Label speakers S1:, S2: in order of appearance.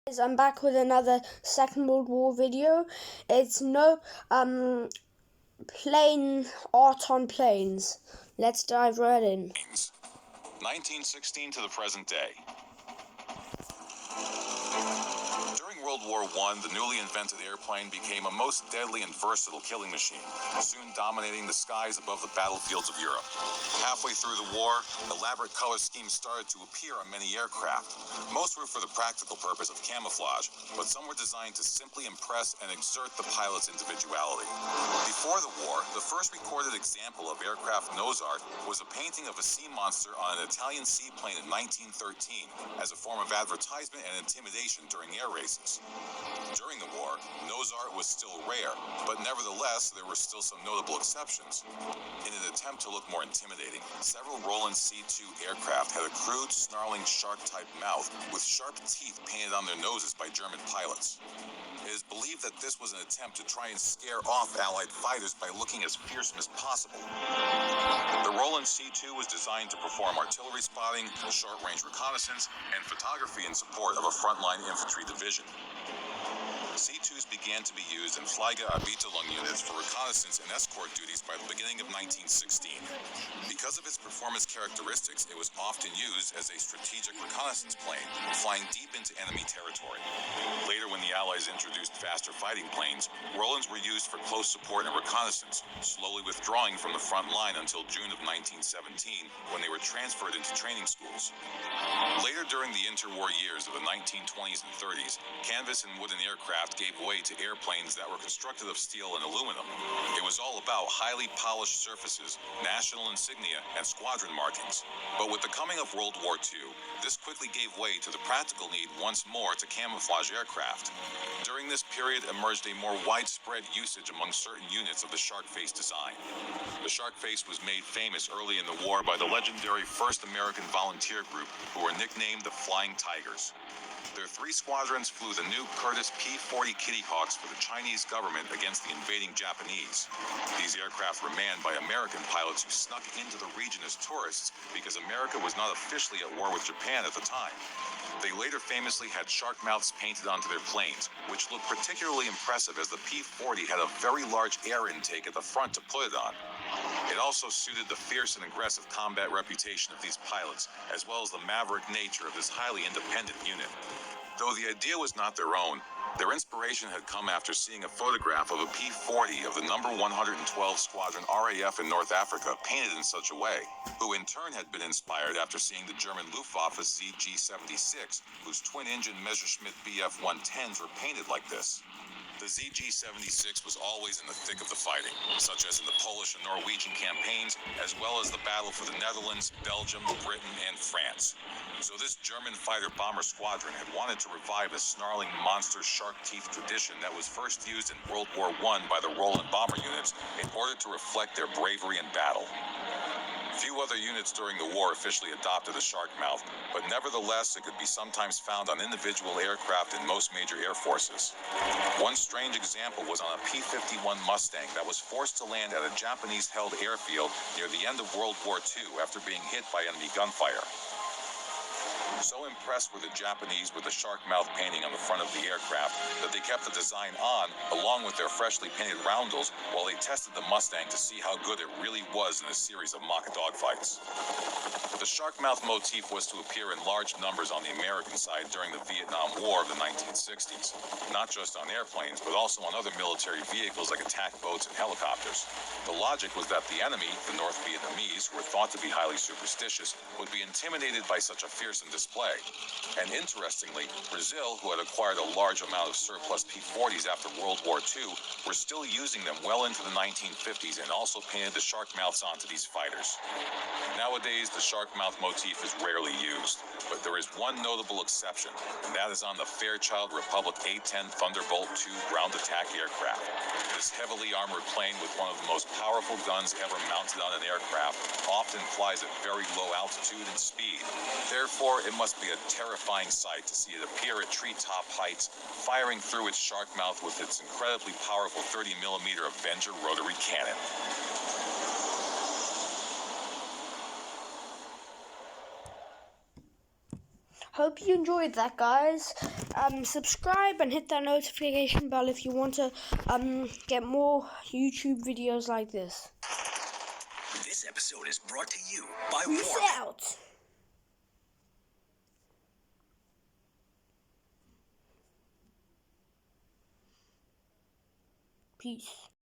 S1: I'm back with another Second World War video. It's no plane art on planes. Let's dive right in.
S2: 1916 to the present day. During World War I, the newly invented airplane became a most deadly and versatile killing machine, soon dominating the skies above the battlefields of Europe. Halfway through the war, elaborate color schemes started to appear on many aircraft. Most were for the practical purpose of camouflage, but some were designed to simply impress and exert the pilot's individuality. Before the war, the first recorded example of aircraft nose art was a painting of a sea monster on an Italian seaplane in 1913 as a form of advertisement and intimidation during air races. During the war, nose art was still rare, but nevertheless, there were still some notable exceptions. In an attempt to look more intimidating, several Roland C-2 aircraft had a crude, snarling shark-type mouth with sharp teeth painted on their noses by German pilots. It is believed that this was an attempt to try and scare off Allied fighters by looking as fearsome as possible. The Roland C-2 was designed to perform artillery spotting, short-range reconnaissance, and photography in support of a frontline infantry division. C-2s began to be used in Fliegerabteilung units for reconnaissance and escort duties by the beginning of 1916. Because of its performance characteristics, it was often used as a strategic reconnaissance plane, flying deep into enemy territory. Later, when the Allies introduced faster fighting planes, Rolands were used for close support and reconnaissance, slowly withdrawing from the front line until June of 1917, when they were transferred into training schools. Later, during the interwar years of the 1920s and 30s, canvas and wooden aircraft gave way to airplanes that were constructed of steel and aluminum. It was all about highly polished surfaces, national insignia, and squadron markings. But with the coming of World War II, this quickly gave way to the practical need once more to camouflage aircraft. During this period emerged a more widespread usage among certain units of the shark face design. The shark face was made famous early in the war by the legendary 1st American Volunteer Group, who were nicknamed the Flying Tigers. Their 3 squadrons flew the new Curtiss P-40 Kitty Hawks for the Chinese government against the invading Japanese. These aircraft were manned by American pilots who snuck into the region as tourists because America was not officially at war with Japan at the time. They later famously had shark mouths painted onto their planes, which looked particularly impressive as the P-40 had a very large air intake at the front to put it on. It also suited the fierce and aggressive combat reputation of these pilots, as well as the maverick nature of this highly independent unit. Though the idea was not their own, their inspiration had come after seeing a photograph of a P-40 of the number 112 Squadron RAF in North Africa painted in such a way, who in turn had been inspired after seeing the German Luftwaffe's ZG-76, whose twin-engine Messerschmitt Bf-110s were painted like this. The ZG-76 was always in the thick of the fighting, such as in the Polish and Norwegian campaigns, as well as the battle for the Netherlands, Belgium, Britain, and France. So this German fighter-bomber squadron had wanted to revive a snarling monster shark teeth tradition that was first used in World War I by the Roland bomber units in order to reflect their bravery in battle. Few other units during the war officially adopted a shark mouth, but nevertheless it could be sometimes found on individual aircraft in most major air forces. One strange example was on a P-51 Mustang that was forced to land at a Japanese-held airfield near the end of World War II after being hit by enemy gunfire. So impressed were the Japanese with the shark mouth painting on the front of the aircraft that they kept the design on, along with their freshly painted roundels, while they tested the Mustang to see how good it really was in a series of mock dogfights. The shark mouth motif was to appear in large numbers on the American side during the Vietnam War of the 1960s, not just on airplanes, but also on other military vehicles like attack boats and helicopters. The logic was that the enemy, the North Vietnamese, who were thought to be highly superstitious, would be intimidated by such a fearsome display. And interestingly, Brazil, who had acquired a large amount of surplus P-40s after World War II, were still using them well into the 1950s and also painted the shark mouths onto these fighters. Nowadays, the shark mouth motif is rarely used, but there is one notable exception, and that is on the Fairchild Republic A-10 Thunderbolt II ground attack aircraft. This heavily armored plane with one of the most powerful guns ever mounted on an aircraft often flies at very low altitude and speed. Therefore, it must be a terrifying sight to see it appear at treetop heights, firing through its shark mouth with its incredibly powerful 30mm Avenger rotary cannon.
S1: hope you enjoyed that, guys. Subscribe and hit that notification bell if you want to get more YouTube videos like this.
S3: This episode is brought to you by
S1: Peace
S3: Warp.
S1: out. Peace.